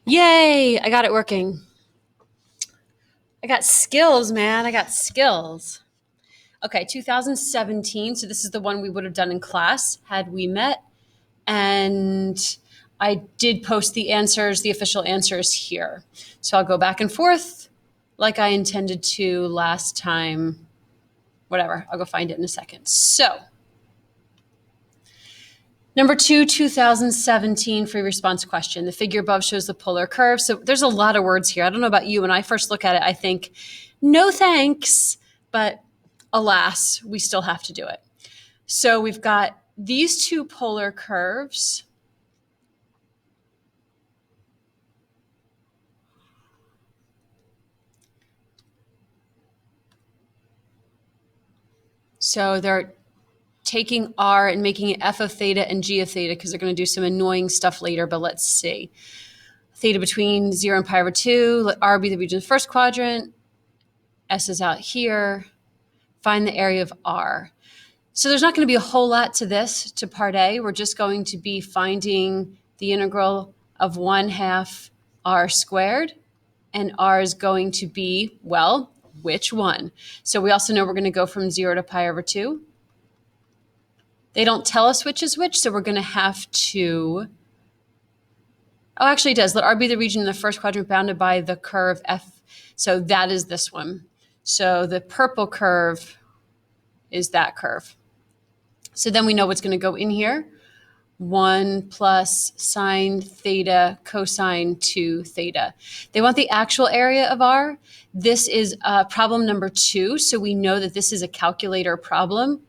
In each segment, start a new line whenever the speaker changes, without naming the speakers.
Yay! I got it working. I got skills, man. I got skills. Okay, 2017. So this is the one we would have done in class had we met. And I did post the answers, the official answers here. So I'll go back and forth like I intended to last time. Whatever. I'll go find it in a second. So, number 2, 2017 free response question. The figure above shows the polar curve. So there's a lot of words here. I don't know about you. When I first look at it, I think, no thanks, but alas, we still have to do it. So we've got these two polar curves. So they're taking r and making it f of theta and g of theta because they're going to do some annoying stuff later, but let's see. Theta between 0 and pi over 2. Let r be the region of the first quadrant. S is out here. Find the area of r. So there's not going to be a whole lot to this, to part A. We're just going to be finding the integral of 1/2 r squared. And r is going to be, well, which one? So we also know we're going to go from 0 to pi over 2. They don't tell us which is which, so we're going to have to... Oh, actually it does. Let r be the region in the first quadrant bounded by the curve f. So that is this one. So the purple curve is that curve. So then we know what's going to go in here. 1 plus sine theta cosine 2 theta. They want the actual area of r. This is problem number 2, so we know that this is a calculator problem.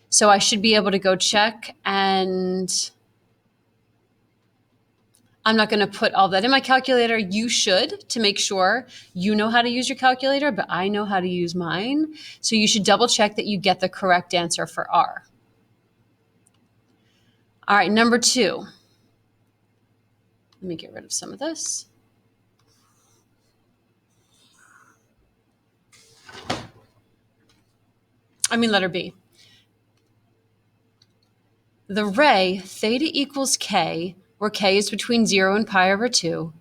So I should be able to go check, and I'm not going to put all that in my calculator. You should, to make sure you know how to use your calculator, but I know how to use mine. So you should double check that you get the correct answer for r. All right, number 2. Let me get rid of some of this. Letter B. The ray theta equals k, where k is between 0 and pi over 2,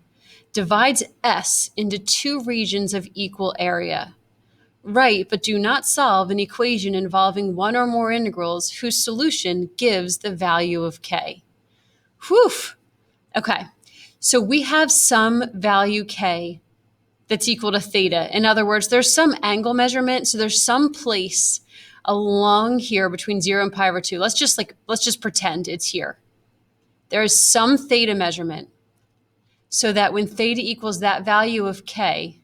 divides S into two regions of equal area. Write, but do not solve an equation involving one or more integrals whose solution gives the value of k. Whew! Okay, so we have some value k that's equal to theta. In other words, there's some angle measurement, so there's some place along here between 0 and pi over 2. Let's just pretend it's here. There is some theta measurement so that when theta equals that value of k,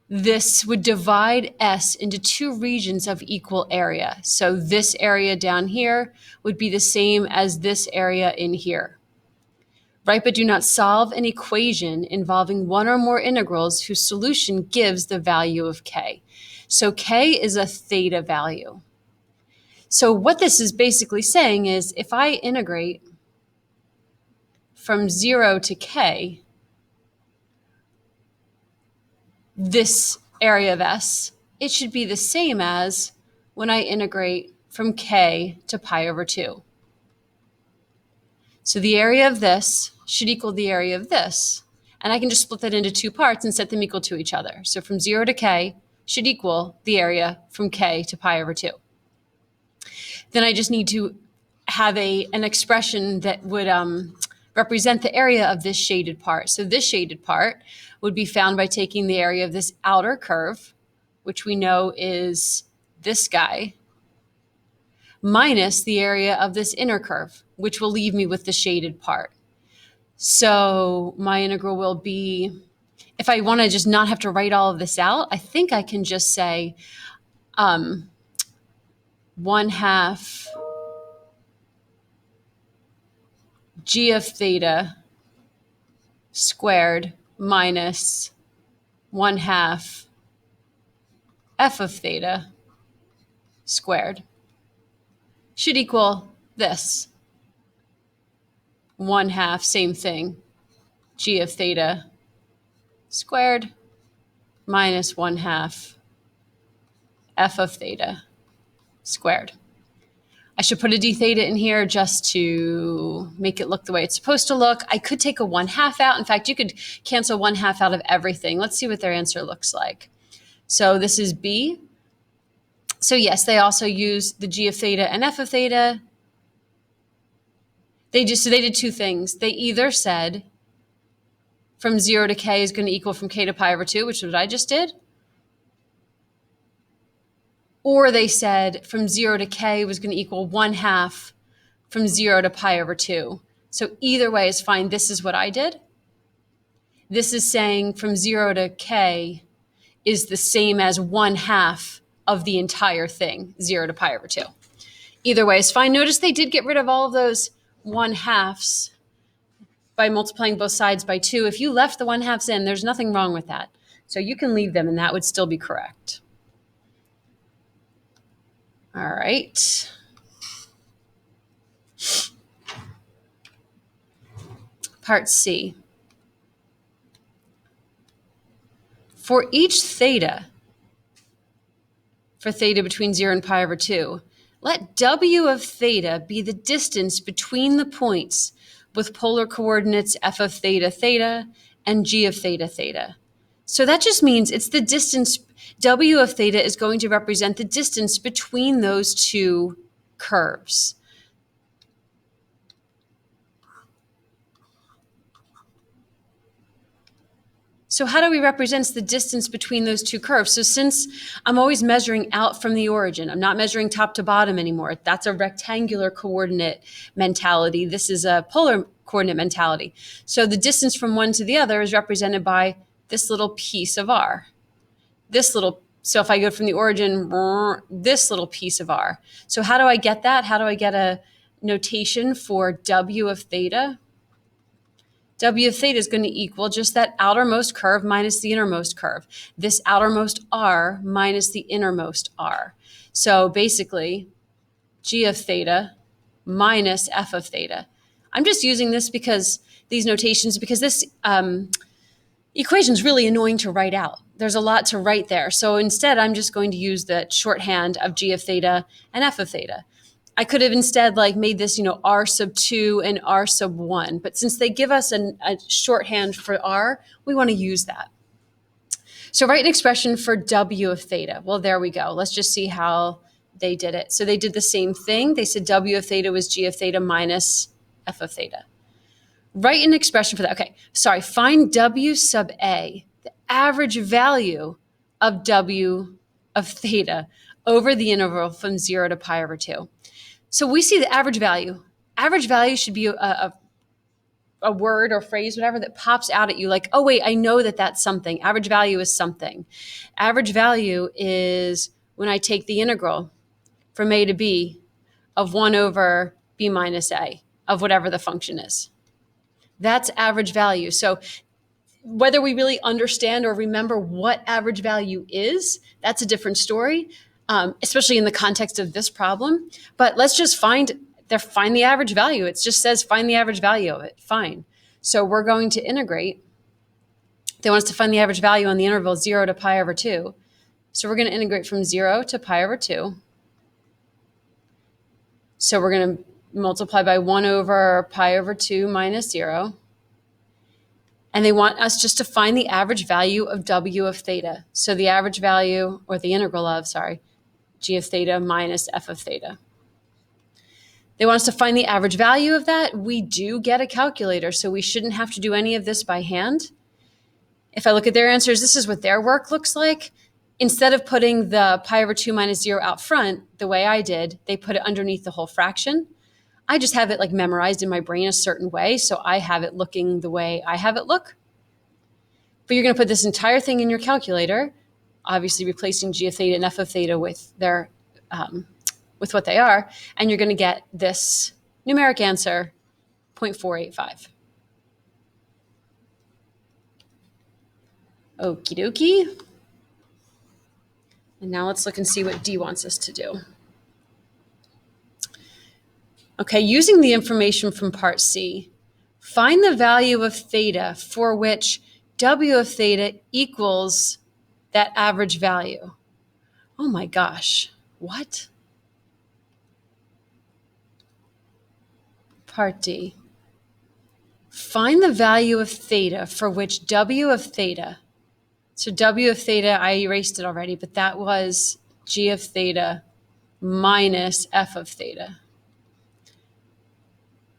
this would divide S into two regions of equal area. So this area down here would be the same as this area in here. Right, but do not solve an equation involving one or more integrals whose solution gives the value of k. So k is a theta value. So what this is basically saying is if I integrate from 0 to k, this area of S, it should be the same as when I integrate from k to pi over 2. So the area of this should equal the area of this. And I can just split that into two parts and set them equal to each other. So from 0 to k should equal the area from k to pi over 2. Then I just need to have an expression that would represent the area of this shaded part. So this shaded part would be found by taking the area of this outer curve, which we know is this guy, minus the area of this inner curve, which will leave me with the shaded part. So my integral will be, if I want to just not have to write all of this out, I think I can just say 1/2 g of theta squared minus 1/2 f of theta squared should equal this. 1/2, same thing, g of theta squared minus 1/2 f of theta squared. I should put a d theta in here just to make it look the way it's supposed to look. I could take a 1/2 out. In fact, you could cancel 1/2 out of everything. Let's see what their answer looks like. So this is B. So yes, they also use the g of theta and f of theta. They did two things. They either said from 0 to k is going to equal from k to pi over 2, which is what I just did. Or they said from 0 to k was going to equal 1/2 from 0 to pi over 2. So either way is fine. This is what I did. This is saying from 0 to k is the same as 1/2 of the entire thing, 0 to pi over 2. Either way is fine. Notice they did get rid of all of those 1/2s by multiplying both sides by 2. If you left the 1/2s in, there's nothing wrong with that. So you can leave them and that would still be correct. All right. Part C. For each theta, for theta between 0 and pi over 2, let w of theta be the distance between the points with polar coordinates f of theta theta and g of theta theta. So that just means it's the distance, w of theta is going to represent the distance between those two curves. So how do we represent the distance between those two curves? So since I'm always measuring out from the origin, I'm not measuring top to bottom anymore. That's a rectangular coordinate mentality. This is a polar coordinate mentality. So the distance from one to the other is represented by this little piece of r. So if I go from the origin, this little piece of r. So how do I get that? How do I get a notation for w of theta? W of theta is going to equal just that outermost curve minus the innermost curve. This outermost r minus the innermost r. So basically, g of theta minus f of theta. I'm just using this because these notations, because this equation is really annoying to write out. There's a lot to write there. So instead, I'm just going to use the shorthand of g of theta and f of theta. I could have instead made this, r sub 2 and r sub 1. But since they give us a shorthand for r, we want to use that. So write an expression for w of theta. Well, there we go. Let's just see how they did it. So they did the same thing. They said w of theta was g of theta minus f of theta. Write an expression for that. Okay, sorry. Find w sub a, the average value of w of theta over the interval from 0 to pi over 2. So we see the average value. Average value should be a word or phrase, whatever, that pops out at you like, oh, wait, I know that that's something. Average value is something. Average value is when I take the integral from a to b of 1 over b minus a of whatever the function is. That's average value. So whether we really understand or remember what average value is, that's a different story. Especially in the context of this problem. But let's just find the average value. It just says find the average value of it. Fine. So we're going to integrate. They want us to find the average value on the interval 0 to pi over 2. So we're going to integrate from 0 to pi over 2. So we're going to multiply by 1 over pi over 2 minus 0. And they want us just to find the average value of w of theta. So the average value, or the integral of, g of theta minus f of theta. They want us to find the average value of that. We do get a calculator, so we shouldn't have to do any of this by hand. If I look at their answers, this is what their work looks like. Instead of putting the pi over 2 minus 0 out front, the way I did, they put it underneath the whole fraction. I just have it memorized in my brain a certain way, so I have it looking the way I have it look. But you're going to put this entire thing in your calculator, obviously replacing g of theta and f of theta with their with what they are, and you're going to get this numeric answer, 0.485. Okie dokie. And now let's look and see what D wants us to do. Okay, using the information from part C, find the value of theta for which w of theta equals that average value. Oh my gosh, what? Part D. Find the value of theta for which W of theta, so W of theta, I erased it already, but that was G of theta minus F of theta.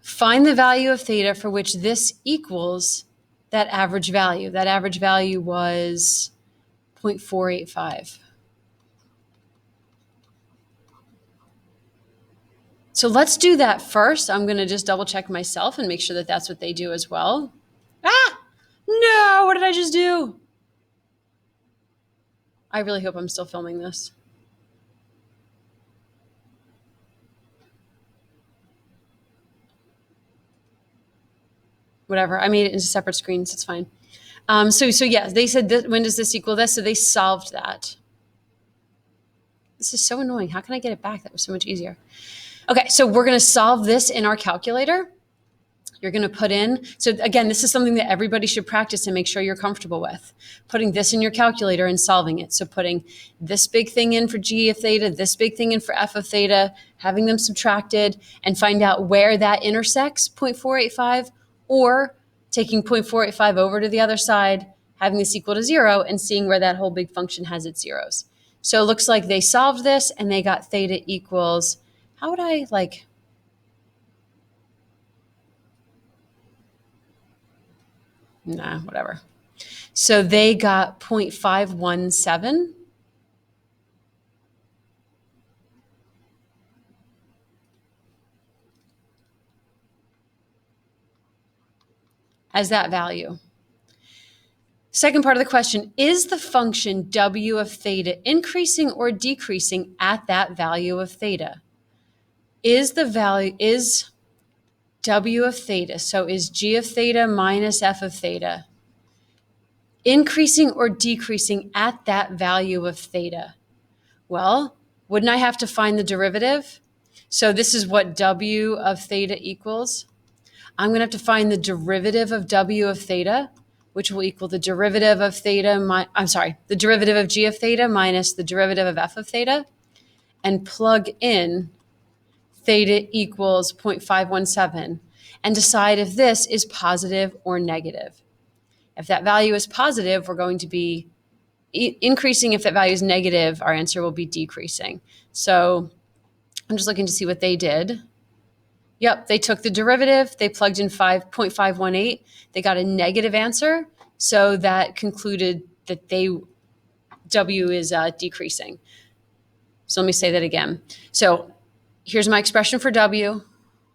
Find the value of theta for which this equals that average value. That average value was 0.485. So let's do that first. I'm going to just double check myself and make sure that that's what they do as well. Ah, no, what did I just do? I really hope I'm still filming this. Whatever, I made it into separate screens, it's fine. So yeah, they said, when does this equal this? So they solved that. This is so annoying. How can I get it back? That was so much easier. Okay, so we're going to solve this in our calculator. You're going to put in, so again, this is something that everybody should practice and make sure you're comfortable with. Putting this in your calculator and solving it. So putting this big thing in for G of theta, this big thing in for F of theta, having them subtracted, and find out where that intersects 0.485, or taking 0.485 over to the other side, having this equal to 0, and seeing where that whole big function has its zeros. So it looks like they solved this and they got theta equals, how would I nah, whatever. So they got 0.517. As that value. Second part of the question, is the function W of theta increasing or decreasing at that value of theta? Is W of theta, so is G of theta minus F of theta, increasing or decreasing at that value of theta? Well, wouldn't I have to find the derivative? So this is what W of theta equals. I'm going to have to find the derivative of W of theta, which will equal the derivative of theta, the derivative of G of theta minus the derivative of F of theta, and plug in theta equals 0.517 and decide if this is positive or negative. If that value is positive, we're going to be increasing. If that value is negative, our answer will be decreasing. So I'm just looking to see what they did. Yep, they took the derivative, they plugged in 5.518, they got a negative answer, so that concluded that W is decreasing. So let me say that again. So here's my expression for W.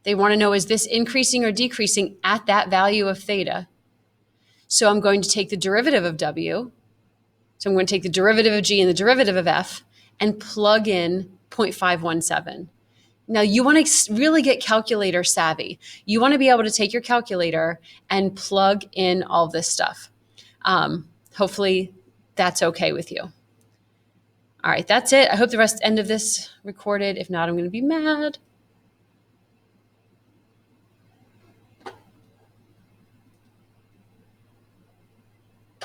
They want to know, is this increasing or decreasing at that value of theta? So I'm going to take the derivative of W. So I'm going to take the derivative of G and the derivative of F and plug in 0.517. Now, you want to really get calculator savvy. You want to be able to take your calculator and plug in all this stuff. Hopefully, that's okay with you. All right, that's it. I hope the end of this recorded. If not, I'm going to be mad.